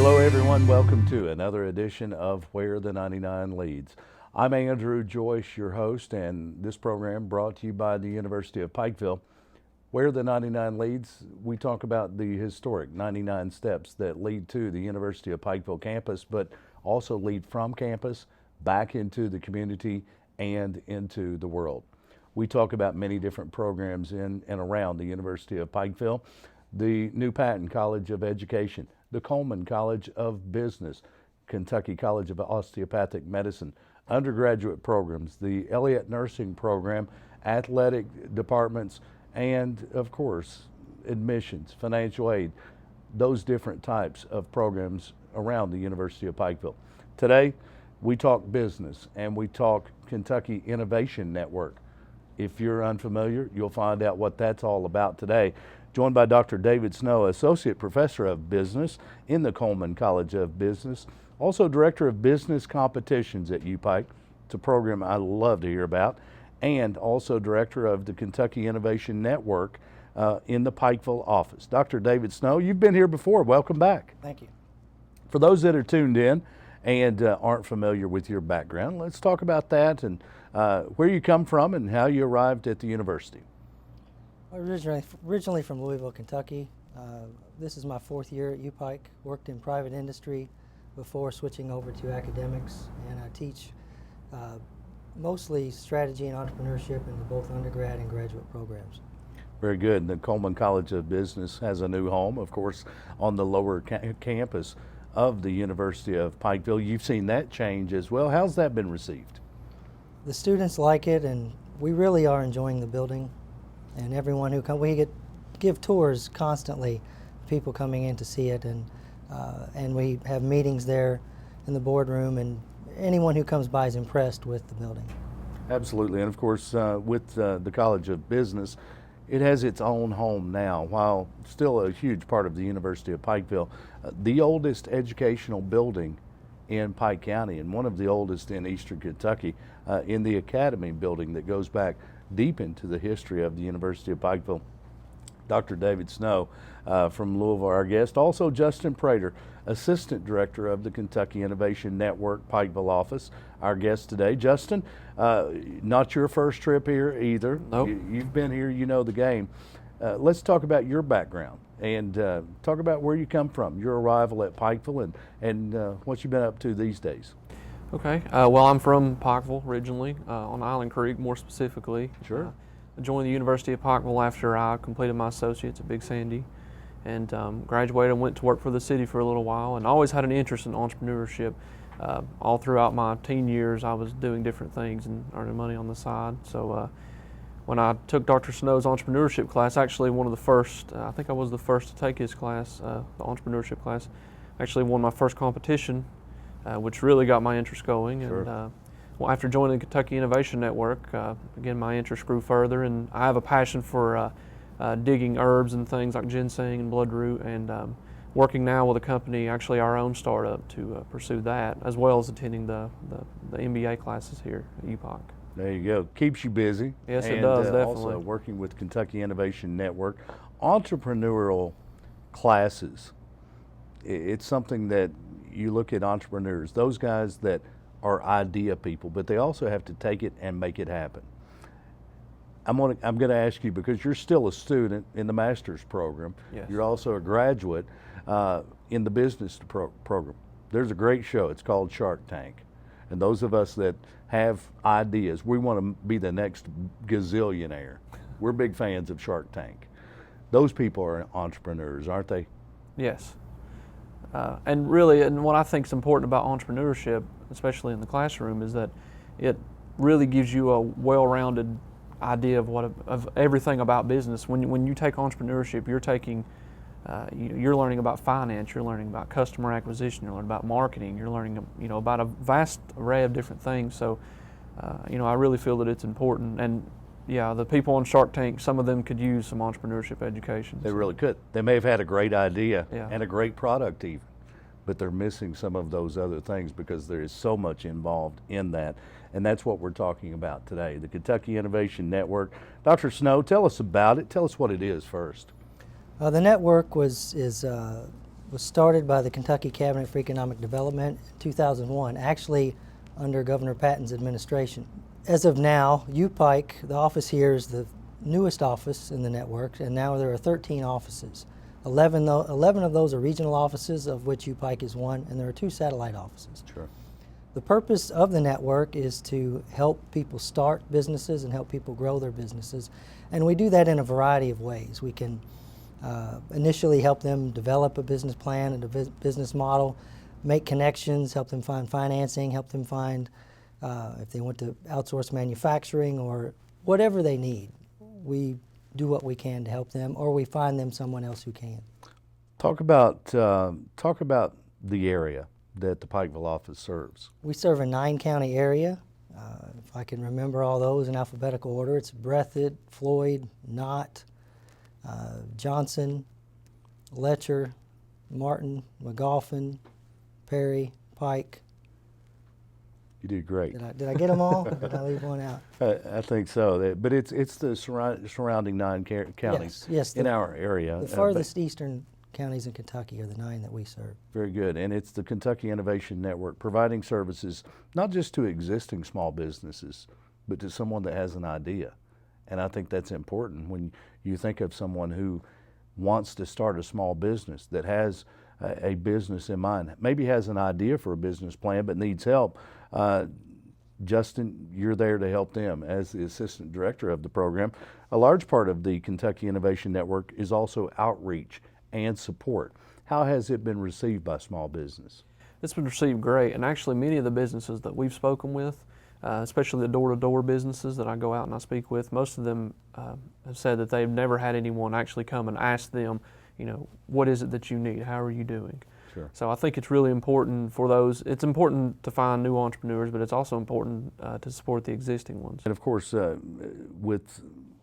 Hello everyone, welcome to another edition of Where the 99 Leads. I'm Andrew Joyce, your host, and this program brought to you by the University of Pikeville. Where the 99 Leads, we talk about the historic 99 steps that lead to the University of Pikeville campus, but also lead from campus back into the community and into the world. We talk about many different programs in and around the University of Pikeville, the New Patton College of Education, the Coleman College of Business, Kentucky College of Osteopathic Medicine, undergraduate programs, the Elliott Nursing Program, athletic departments, and of course, admissions, financial aid, those different types of programs around the University of Pikeville. Today, we talk business and we talk Kentucky Innovation Network. If you're unfamiliar, you'll find out what that's all about today. Joined by Dr. David Snow, Associate Professor of Business in the Coleman College of Business, also Director of Business Competitions at UPike. It's a program I love to hear about, and also Director of the Kentucky Innovation Network in the Pikeville office. Dr. David Snow, you've been here before. Welcome back. Thank you. For those that are tuned in and aren't familiar with your background, let's talk about that and where you come from and how you arrived at the university. Originally from Louisville, Kentucky. This is my fourth year at UPike. Worked in private industry before switching over to academics, and I teach mostly strategy and entrepreneurship in both undergrad and graduate programs. Very good. The Coleman College of Business has a new home, of course, on the lower campus of the University of Pikeville. You've seen that change as well. How's that been received? The students like it, and we really are enjoying the building. And everyone who comes, we give tours constantly, people coming in to see it, and we have meetings there in the boardroom, and anyone who comes by is impressed with the building. Absolutely, and of course with the College of Business, it has its own home now, while still a huge part of the University of Pikeville, the oldest educational building in Pike County, and one of the oldest in Eastern Kentucky, in the Academy building that goes back deep into the history of the University of Pikeville. Dr. David Snow from Louisville, our guest. Also Justin Prater, Assistant Director of the Kentucky Innovation Network Pikeville office, our guest today. Justin, not your first trip here either. Nope. You've been here, you know the game. Let's talk about your background and talk about where you come from, your arrival at Pikeville, and what you've been up to these days. Okay, well, I'm from Pikeville originally, on Island Creek more specifically. Sure. I joined the University of Pikeville after I completed my associates at Big Sandy, and graduated and went to work for the city for a little while, and always had an interest in entrepreneurship. All throughout my teen years I was doing different things and earning money on the side. So when I took Dr. Snow's entrepreneurship class, actually one of the first, I think I was the first to take his class, the entrepreneurship class, actually won my first competition, which really got my interest going. Sure. And well, after joining the Kentucky Innovation Network, again, my interest grew further, and I have a passion for digging herbs and things like ginseng and bloodroot, and working now with a company, actually our own startup, to pursue that, as well as attending the MBA classes here at UPike. There you go. Keeps you busy. Yes, it does, definitely. Also working with Kentucky Innovation Network. Entrepreneurial classes, it's something that you look at entrepreneurs, those guys that are idea people, but they also have to take it and make it happen. I'm going to ask you, because you're still a student in the master's program. Yes. You're also a graduate in the business program. There's a great show. It's called Shark Tank. And those of us that have ideas, we want to be the next gazillionaire. We're big fans of Shark Tank. Those people are entrepreneurs, aren't they? Yes. And really, and what I think is important about entrepreneurship, especially in the classroom, is that it really gives you a well-rounded idea of everything about business. When you take entrepreneurship, you're taking, you're learning about finance, you're learning about customer acquisition, you're learning about marketing, you're learning, about a vast array of different things. So, I really feel that it's important. And yeah, the people on Shark Tank, some of them could use some entrepreneurship education. They really could. They may have had a great idea Yeah. and a great product even, but they're missing some of those other things because there is so much involved in that. And that's what we're talking about today, the Kentucky Innovation Network. Dr. Snow, tell us about it. Tell us what it is first. The network is was started by the Kentucky Cabinet for Economic Development in 2001, actually under Governor Patton's administration. As of now, UPike, the office here, is the newest office in the network, and now there are 13 offices. 11 of those are regional offices, of which UPike is one, and there are 2 satellite offices. Sure. The purpose of the network is to help people start businesses and help people grow their businesses, and we do that in a variety of ways. We can initially help them develop a business plan and a business model, make connections, help them find financing, help them find if they want to outsource manufacturing or whatever they need. We do what we can to help them, or we find them someone else who can. Talk about the area that the Pikeville office serves. We serve a 9-county area. If I can remember all those in alphabetical order, it's Breathitt, Floyd, Knott, Johnson, Letcher, Martin, McGoffin, Perry, Pike. You did great. Did I get them all? Or did I leave one out? I think so. But it's the surrounding 9 counties Yes, in our area. The furthest eastern counties in Kentucky are the 9 that we serve. Very good. And it's the Kentucky Innovation Network providing services not just to existing small businesses, but to someone that has an idea. And I think that's important when you think of someone who wants to start a small business, that has a business in mind, maybe has an idea for a business plan but needs help. Justin, you're there to help them as the assistant director of the program. A large part of the Kentucky Innovation Network is also outreach and support. How has it been received by small business? It's been received great, and actually many of the businesses that we've spoken with, especially the door-to-door businesses that I go out and I speak with, most of them have said that they've never had anyone actually come and ask them, what is it that you need? How are you doing? Sure. So I think it's really important for those. It's important to find new entrepreneurs, but it's also important to support the existing ones. And of course, with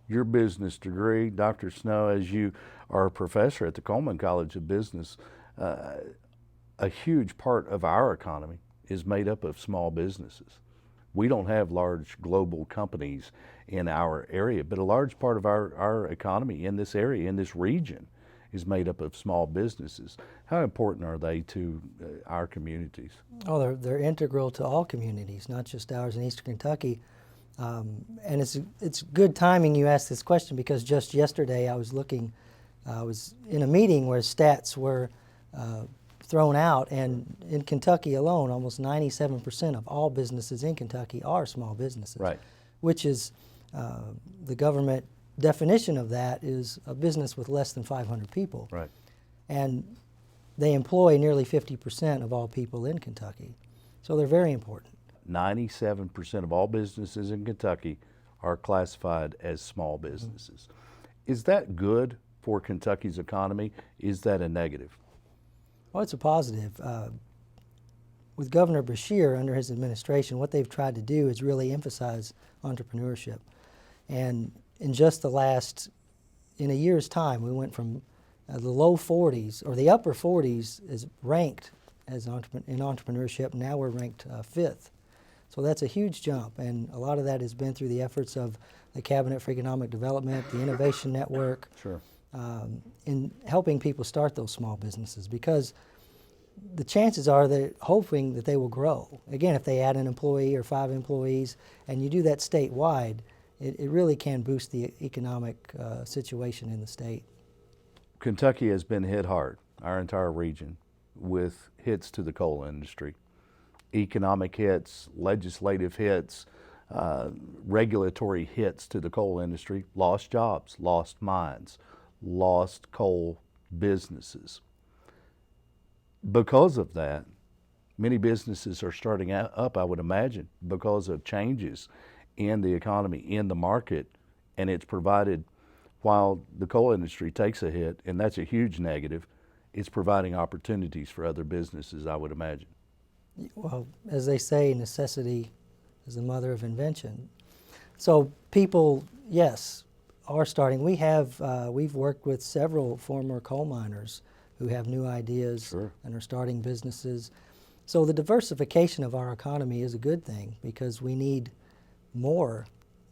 your business degree, Dr. Snow, as you are a professor at the Coleman College of Business, a huge part of our economy is made up of small businesses. We don't have large global companies in our area, but a large part of our economy in this area, in this region, is made up of small businesses. How important are they to our communities? Oh, they're integral to all communities, not just ours in Eastern Kentucky. And it's good timing you asked this question, because just yesterday I was in a meeting where stats were thrown out, and in Kentucky alone, almost 97% of all businesses in Kentucky are small businesses. Right. Which is the government definition of that is a business with less than 500 people. Right. And they employ nearly 50% of all people in Kentucky. So they're very important. 97% of all businesses in Kentucky are classified as small businesses. Is that good for Kentucky's economy? Is that a negative? Well, it's a positive. With Governor Beshear, under his administration, what they've tried to do is really emphasize entrepreneurship. And in just in a year's time, we went from the low 40s, or the upper 40s is ranked as in entrepreneurship. Now we're ranked 5th. So that's a huge jump, and a lot of that has been through the efforts of the Cabinet for Economic Development, the Innovation Network, Sure. In helping people start those small businesses, because the chances are they're hoping that they will grow. Again, if they add an employee or 5 employees, and you do that statewide, it really can boost the economic situation in the state. Kentucky has been hit hard, our entire region, with hits to the coal industry. Economic hits, legislative hits, regulatory hits to the coal industry, lost jobs, lost mines, lost coal businesses. Because of that, many businesses are starting up, I would imagine, because of changes in the economy, in the market, and it's provided, while the coal industry takes a hit, and that's a huge negative, it's providing opportunities for other businesses, I would imagine. Well, as they say, necessity is the mother of invention. So people, yes, are starting. We've worked with several former coal miners who have new ideas. Sure. And are starting businesses. So the diversification of our economy is a good thing, because we need more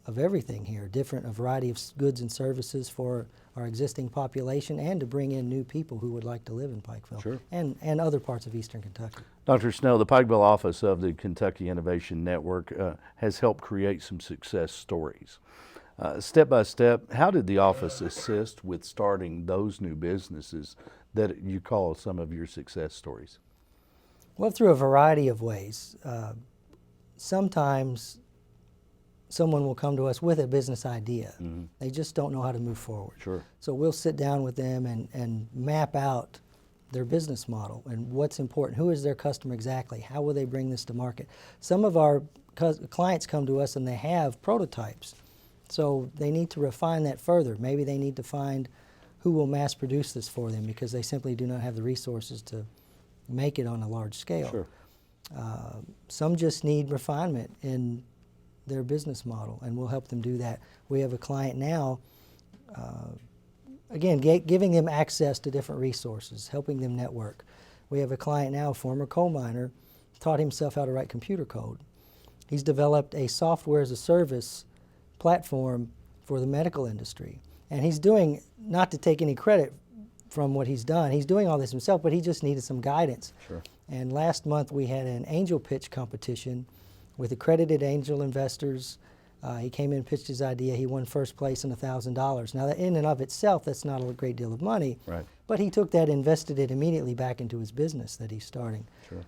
of everything here, a variety of goods and services for our existing population, and to bring in new people who would like to live in Pikeville Sure. and other parts of eastern Kentucky. Dr. Snell, the Pikeville office of the Kentucky Innovation Network has helped create some success stories. Step by step, how did the office assist with starting those new businesses that you call some of your success stories? Well, through a variety of ways. Sometimes someone will come to us with a business idea. Mm-hmm. They just don't know how to move forward. Sure. So we'll sit down with them and map out their business model and what's important. Who is their customer exactly? How will they bring this to market? Some of our clients come to us and they have prototypes. So they need to refine that further. Maybe they need to find who will mass produce this for them because they simply do not have the resources to make it on a large scale. Sure. Some just need refinement in their business model, and we'll help them do that. We have a client now, again, giving them access to different resources, helping them network. We have a client now, a former coal miner, taught himself how to write computer code. He's developed a software as a service platform for the medical industry. And he's doing, not to take any credit from what he's done, he's doing all this himself, but he just needed some guidance. Sure. And last month we had an angel pitch competition with accredited angel investors. He came in and pitched his idea. He won first place and $1,000. Now, in and of itself, that's not a great deal of money. Right. But he took that, invested it immediately back into his business that he's starting. Sure.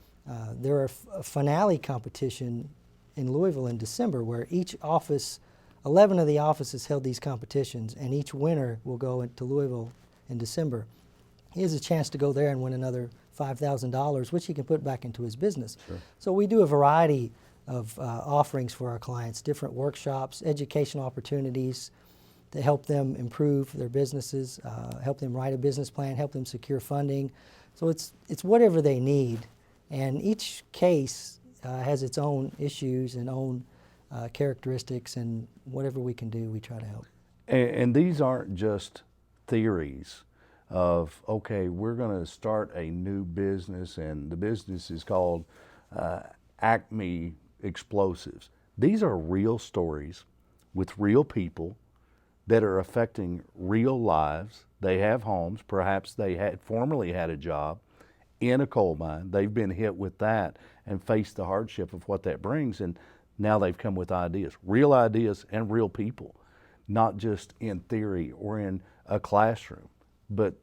There are a finale competition in Louisville in December where each office, 11 of the offices held these competitions, and each winner will go to Louisville in December. He has a chance to go there and win another $5,000, which he can put back into his business. Sure. So we do a variety of offerings for our clients, different workshops, educational opportunities to help them improve their businesses, help them write a business plan, help them secure funding. So it's whatever they need, and each case has its own issues and own characteristics, and whatever we can do, we try to help. And these aren't just theories of, okay, we're going to start a new business, and the business is called Acme Explosives. These are real stories with real people that are affecting real lives. They have homes. Perhaps they had formerly had a job in a coal mine. They've been hit with that and faced the hardship of what that brings, and now they've come with ideas and real people, not just in theory or in a classroom, but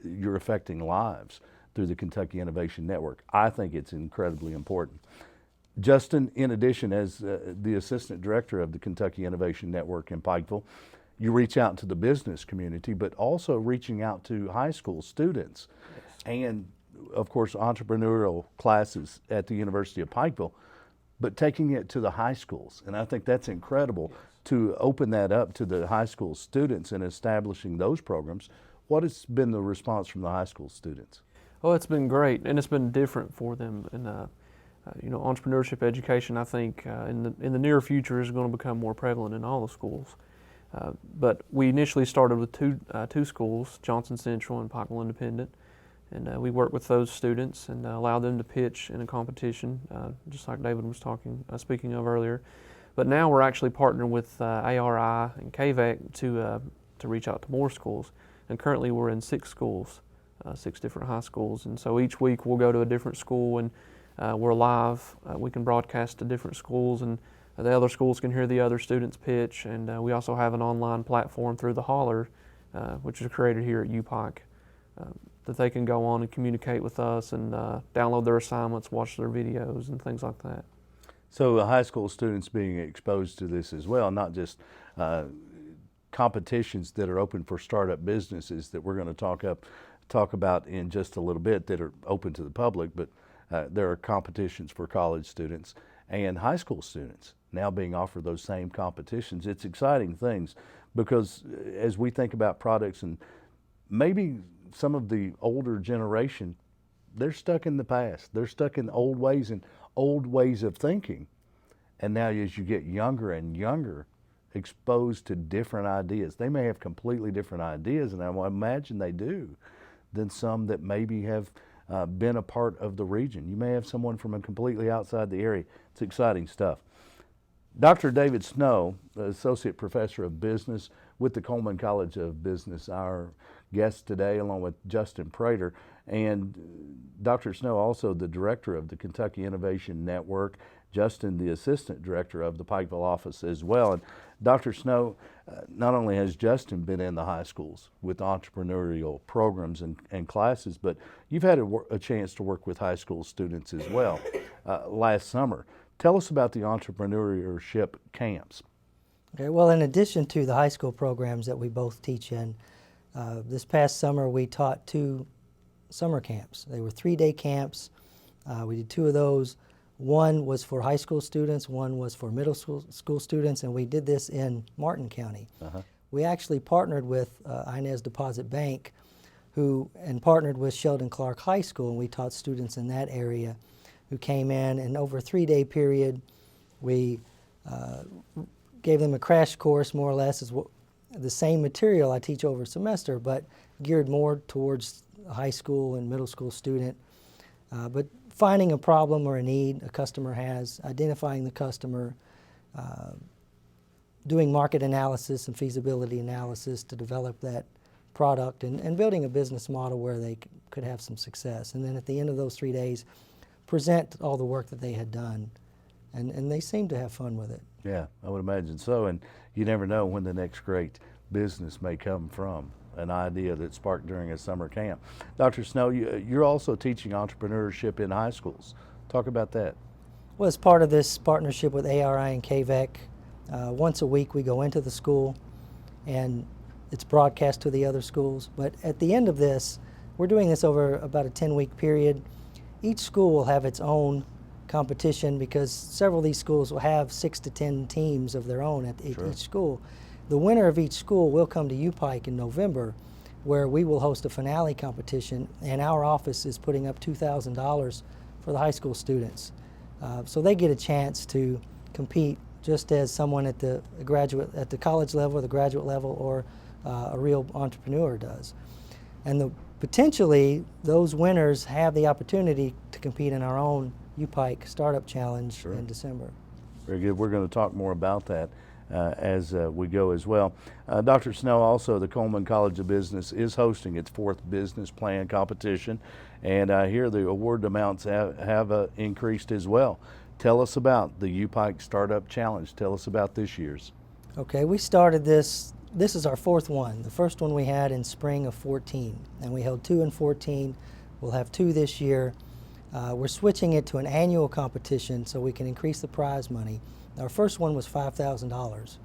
you're affecting lives through the Kentucky Innovation Network. I think it's incredibly important. Justin, in addition, as the Assistant Director of the Kentucky Innovation Network in Pikeville, you reach out to the business community, but also reaching out to high school students and, of course, entrepreneurial classes at the University of Pikeville, but taking it to the high schools. And I think that's incredible to open that up to the high school students and establishing those programs. What has been the response from the high school students? Oh, it's been great, and it's been different for them. And entrepreneurship education, I think, in the near future is going to become more prevalent in all the schools. But we initially started with two schools, Johnson Central and Pikeville Independent, and we worked with those students and allowed them to pitch in a competition, just like David was speaking of earlier. But now we're actually partnering with ARI and KVEC to reach out to more schools. And currently we're in 6 schools, 6 different high schools. And so each week we'll go to a different school, and we're live. We can broadcast to different schools, and the other schools can hear the other students pitch. And we also have an online platform through the Holler, which is created here at UPike, that they can go on and communicate with us and download their assignments, watch their videos, and things like that. So the high school students being exposed to this as well, not just competitions that are open for startup businesses that we're going to talk about in just a little bit that are open to the public, but there are competitions for college students and high school students now being offered those same competitions. It's exciting things, because as we think about products, and maybe some of the older generation, they're stuck in the past. They're stuck in old ways and old ways of thinking. And now as you get younger and younger, exposed to different ideas, they may have completely different ideas, and I imagine they do, than some that maybe have been a part of the region. You may have someone from a completely outside the area. It's exciting stuff. Dr. David Snow, Associate Professor of Business with the Coleman College of Business, our guest today, along with Justin Prater. And Dr. Snow, also the Director of the Kentucky Innovation Network. Justin, the Assistant Director of the Pikeville office as well. And Dr. Snow, not only has Justin been in the high schools with entrepreneurial programs and classes, but you've had a chance to work with high school students as well last summer. Tell us about the entrepreneurship camps. Okay, well, in addition to the high school programs that we both teach in, this past summer we taught 2 summer camps. They were 3-day camps. We did 2 of those. One was for high school students, one was for middle school students, and we did this in Martin County. We actually partnered with Inez Deposit Bank, and partnered with Sheldon Clark High School, and we taught students in that area who came in, and over a 3-day period, we gave them a crash course, more or less, as the same material I teach over a semester, but geared more towards a high school and middle school student. But finding a problem or a need a customer has, identifying the customer, doing market analysis and feasibility analysis to develop that product, and building a business model where they could have some success. And then at the end of those 3 days, present all the work that they had done. And they seemed to have fun with it. Yeah, I would imagine so. And you never know when the next great business may come from an idea that's sparked during a summer camp. Dr. Snow, you're also teaching entrepreneurship in high schools. Talk about that. Well, as part of this partnership with ARI and KVEC, once a week we go into the school and it's broadcast to the other schools. But at the end of this, we're doing this over about a 10-week period. Each school will have its own competition because several of these schools will have 6 to 10 teams of their own at each school. The winner of each school will come to UPike in November, where we will host a finale competition, and our office is putting up $2,000 for the high school students. So they get a chance to compete just as someone at the college level, the graduate level, or a real entrepreneur does. And potentially those winners have the opportunity to compete in our own UPike Startup Challenge in December. Very good. We're going to talk more about that as we go as well. Dr. Snow, also the Coleman College of Business is hosting its 4th business plan competition, and here the award amounts have increased as well. Tell us about the UPike Startup Challenge. Tell us about this year's. Okay, we started this. This is our 4th one. The first one we had in spring of 14, and we held 2 in 14. We'll have 2 this year. We're switching it to an annual competition so we can increase the prize money. Our first one was $5,000.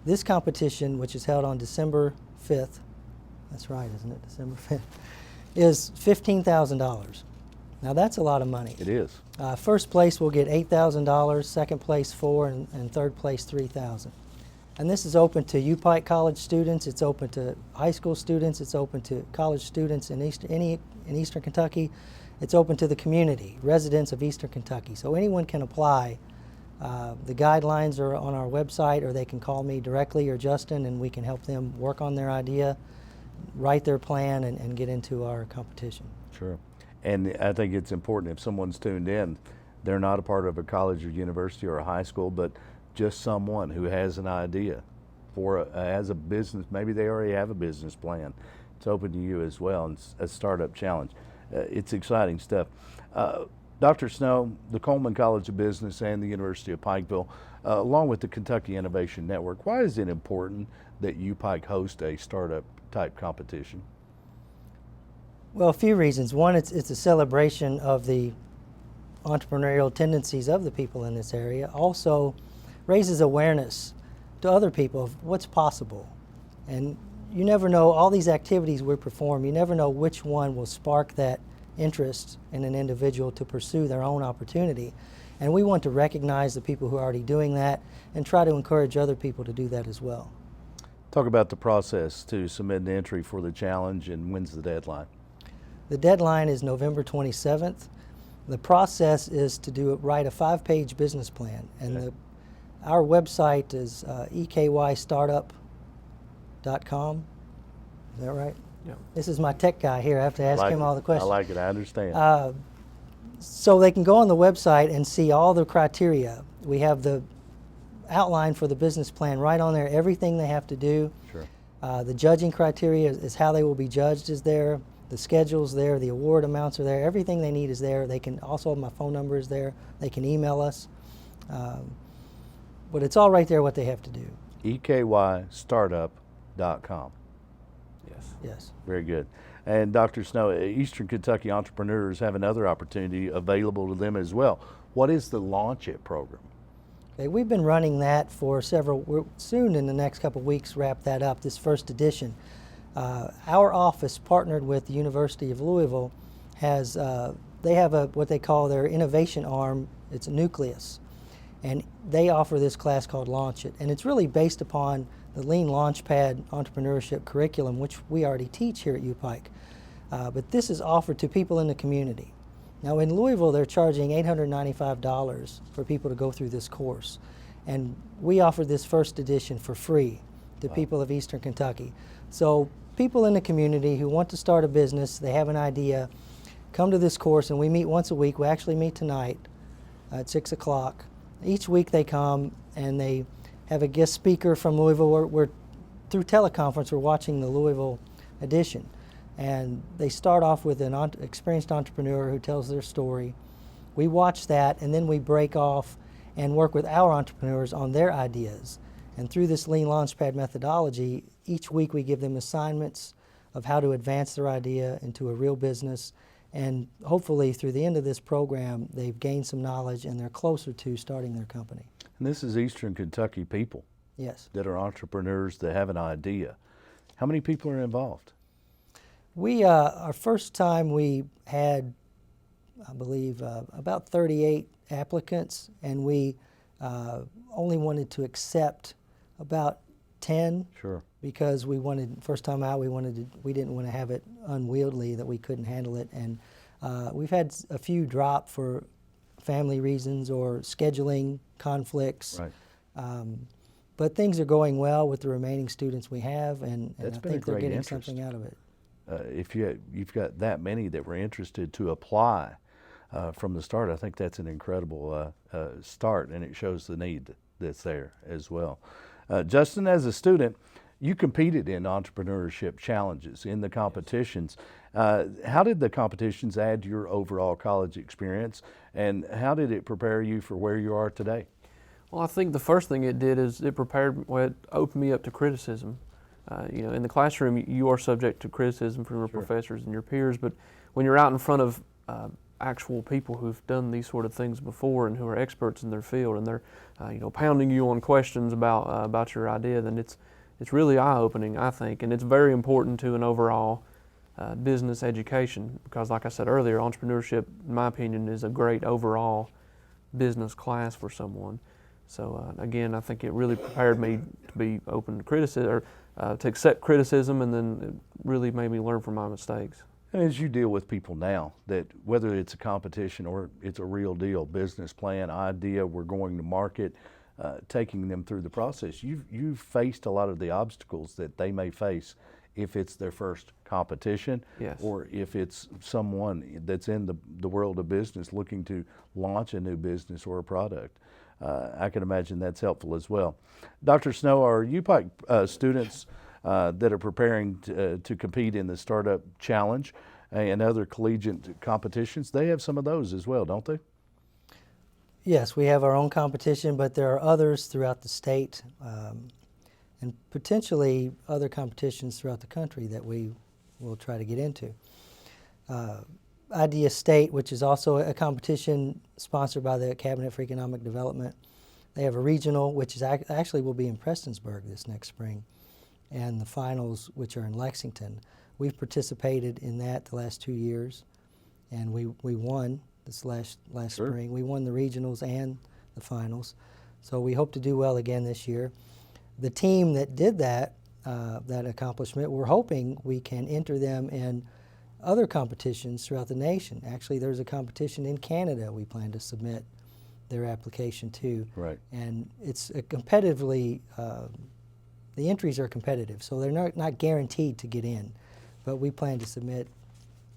This competition, which is held on December 5th, that's right, isn't it, December 5th, is $15,000. Now that's a lot of money. It is. First place will get $8,000, second place $4,000, and third place $3,000. And this is open to UPike College students, it's open to high school students, it's open to college students in Eastern Kentucky, it's open to the community, residents of Eastern Kentucky. So anyone can apply. The guidelines are on our website, or they can call me directly or Justin, and we can help them work on their idea, write their plan, and get into our competition. Sure. And I think it's important, if someone's tuned in, they're not a part of a college or university or a high school, but just someone who has an idea has a business. Maybe they already have a business plan. It's open to you as well. And it's a startup challenge. It's exciting stuff. Dr. Snow, the Coleman College of Business and the University of Pikeville, along with the Kentucky Innovation Network, why is it important that UPike host a startup type competition? Well, a few reasons. One, it's a celebration of the entrepreneurial tendencies of the people in this area. Also raises awareness to other people of what's possible. And you never know, all these activities we perform, you never know which one will spark that interest in an individual to pursue their own opportunity. And we want to recognize the people who are already doing that and try to encourage other people to do that as well. Talk about the process to submit an entry for the challenge, and when's the deadline? The deadline is November 27th. The process is to write a 5-page business plan, and our website is eKYStartup.com. Is that right? Yeah. This is my tech guy here. I have to ask him all the questions. I like it. I understand. So they can go on the website and see all the criteria. We have the outline for the business plan right on there, everything they have to do. Sure. The judging criteria is how they will be judged is there. The schedule's there. The award amounts are there. Everything they need is there. They can also, my phone number is there. They can email us. But it's all right there what they have to do. EKYStartup.com. Yes. Yes. Very good. And Dr. Snow, Eastern Kentucky entrepreneurs have another opportunity available to them as well. What is the Launch It program? Okay, we've been running that for we're soon in the next couple of weeks wrap that up, this first edition. Our office partnered with the University of Louisville has, they have what they call their innovation arm. It's a nucleus. And they offer this class called Launch It. And it's really based upon the Lean Launchpad entrepreneurship curriculum, which we already teach here at UPike. But this is offered to people in the community. Now in Louisville, they're charging $895 for people to go through this course. And we offer this first edition for free to people of Eastern Kentucky. So people in the community who want to start a business, they have an idea, come to this course, and we meet once a week. We actually meet tonight at 6 o'clock. Each week they come and they have a guest speaker from Louisville. We're through teleconference, we're watching the Louisville edition. And they start off with an experienced entrepreneur who tells their story. We watch that, and then we break off and work with our entrepreneurs on their ideas. And through this Lean Launchpad methodology, each week we give them assignments of how to advance their idea into a real business. And hopefully through the end of this program, they've gained some knowledge and they're closer to starting their company. And this is Eastern Kentucky people Yes. that are entrepreneurs that have an idea. How many people are involved? We, our first time we had, I believe, about 38 applicants, and we only wanted to accept about 10 Sure. because we wanted, first time out, we didn't want to have it unwieldy that we couldn't handle it. And we've had a few drop for family reasons or scheduling conflicts. Right. But things are going well with the remaining students we have, and I That's been a think they're great getting interest. something out of it. If you've got that many that were interested to apply from the start, I think that's an incredible start, and it shows the need that's there as well. Justin, as a student, you competed in entrepreneurship challenges, in the competitions. How did the competitions add to your overall college experience, and how did it prepare you for where you are today? Well, I think the first thing it did is it opened me up to criticism. In the classroom, you are subject to criticism from your professors and your peers, but when you're out in front of actual people who've done these sort of things before and who are experts in their field, and they're pounding you on questions about your idea, then it's really eye-opening, I think, and it's very important to an overall business education because, like I said earlier, entrepreneurship, in my opinion, is a great overall business class for someone. So again, I think it really prepared me to be open to criticism, or to accept criticism, and then it really made me learn from my mistakes. And as you deal with people now, that whether it's a competition or it's a real deal, business plan, idea, we're going to market, taking them through the process, you've faced a lot of the obstacles that they may face if it's their first competition, Yes. or if it's someone that's in the world of business looking to launch a new business or a product. I can imagine that's helpful as well. Dr. Snow, are UPike students that are preparing to compete in the Startup Challenge and other collegiate competitions, they have some of those as well, don't they? Yes, we have our own competition, but there are others throughout the state and potentially other competitions throughout the country that we will try to get into. Idea State, which is also a competition sponsored by the Cabinet for Economic Development. They have a regional, which is actually will be in Prestonsburg this next spring, and the finals, which are in Lexington. We've participated in that the last 2 years, and we won this last Sure. spring. We won the regionals and the finals, so we hope to do well again this year. The team that did that accomplishment, we're hoping we can enter them in other competitions throughout the nation. Actually, there's a competition in Canada we plan to submit their application to. Right. And it's a competitively, the entries are competitive, so they're not guaranteed to get in. But we plan to submit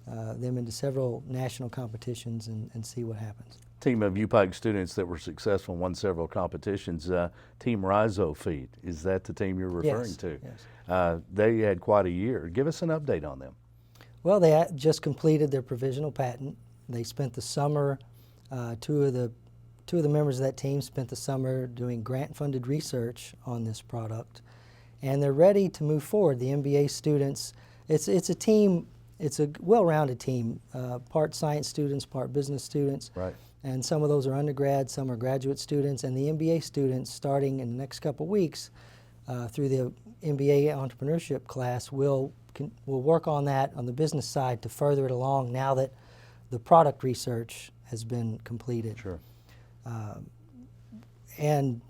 them into several national competitions and see what happens. team of UPike students that were successful and won several competitions. Team Rhizo Feed, is that the team you're referring Yes, to? yes. They had quite a year. Give us an update on them. Well, they just completed their provisional patent. They spent the summer, two of the members of that team spent the summer doing grant-funded research on this product, and they're ready to move forward. The MBA students, it's a team, it's a well-rounded team, part science students, part business students, Right. and some of those are undergrad, some are graduate students, and the MBA students, starting in the next couple weeks through the MBA entrepreneurship class, will work on that on the business side to further it along now that the product research has been completed. Sure. And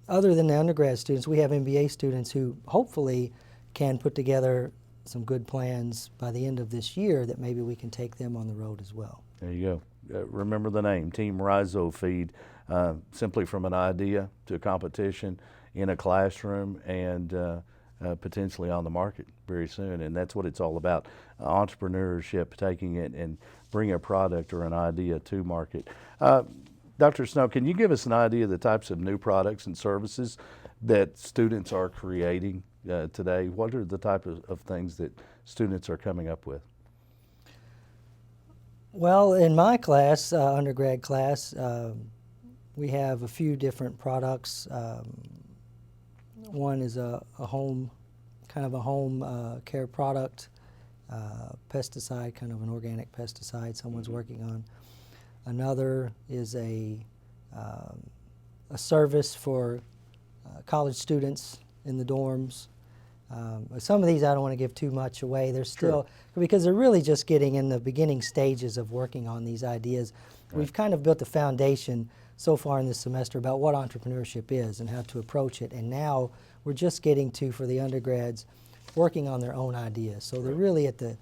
other than the undergrad students, we have MBA students who hopefully can put together some good plans by the end of this year that maybe we can take them on the road as well. There you go. Remember the name, Team Rhizo Feed, simply from an idea to a competition in a classroom and potentially on the market very soon. And that's what it's all about, entrepreneurship, taking it and bring a product or an idea to market. Dr. Snow, can you give us an idea of the types of new products and services that students are creating today? What are the type of things that students are coming up with? Well, in my class, undergrad class, we have a few different products. One is a home care product, pesticide, kind of an organic pesticide someone's working on. Another is a service for college students in the dorms. Some of these I don't want to give too much away. They're still, because they're really just getting in the beginning stages of working on these ideas. Right. We've kind of built a foundation so far in this semester about what entrepreneurship is and how to approach it. And now we're just getting to, for the undergrads, working on their own ideas. So they're really at the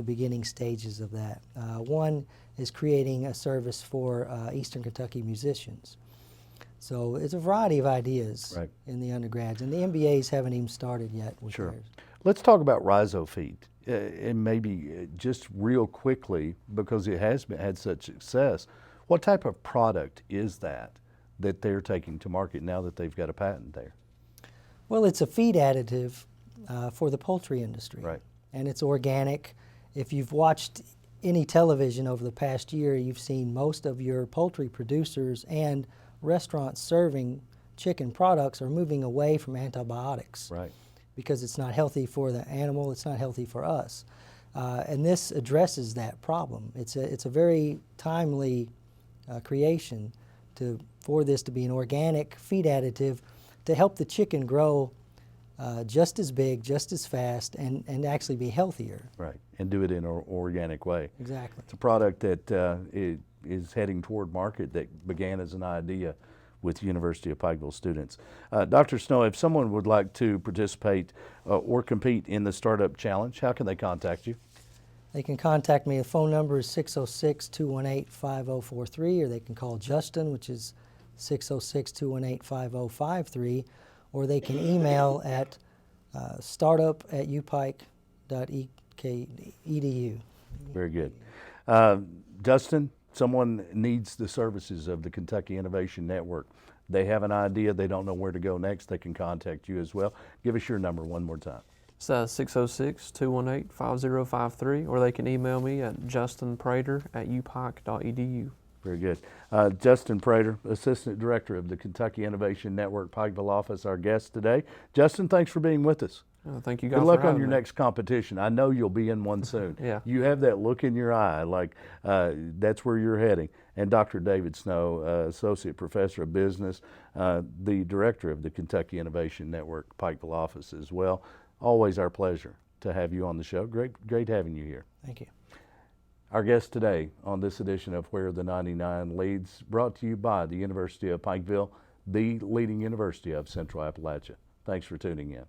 beginning stages of that. One is creating a service for Eastern Kentucky musicians. So it's a variety of ideas in the undergrads, and the MBAs haven't even started yet with theirs. Let's talk about Rhizo Feed, and maybe just real quickly, because it has had such success. What type of product is that they're taking to market now that they've got a patent there? Well, it's a feed additive for the poultry industry, and it's organic. If you've watched any television over the past year, you've seen most of your poultry producers and restaurants serving chicken products are moving away from antibiotics because it's not healthy for the animal, it's not healthy for us. And this addresses that problem. It's a very timely creation for this to be an organic feed additive to help the chicken grow just as big, just as fast, and actually be healthier. Right, and do it in an organic way. Exactly. It's a product that is heading toward market that began as an idea with University of Pikeville students. Dr. Snow, if someone would like to participate or compete in the Startup Challenge, how can they contact you? They can contact me. The phone number is 606-218-5043, or they can call Justin, which is 606-218-5053, or they can email at startup@upike.edu. Very good. Justin, someone needs the services of the Kentucky Innovation Network. They have an idea, they don't know where to go next, they can contact you as well. Give us your number one more time. It's 606-218-5053, or they can email me at justinprater@upike.edu. Very good. Justin Prater, Assistant Director of the Kentucky Innovation Network Pikeville office, our guest today. Justin, thanks for being with us. Thank you guys. Good luck for on your me. next competition. I know you'll be in one soon. Yeah. You have that look in your eye, like that's where you're heading. And Dr. David Snow, Associate Professor of Business, the Director of the Kentucky Innovation Network Pikeville office as well. Always our pleasure to have you on the show. Great having you here. Thank you. Our guest today on this edition of Where the 99 Leads, brought to you by the University of Pikeville, the leading university of Central Appalachia. Thanks for tuning in.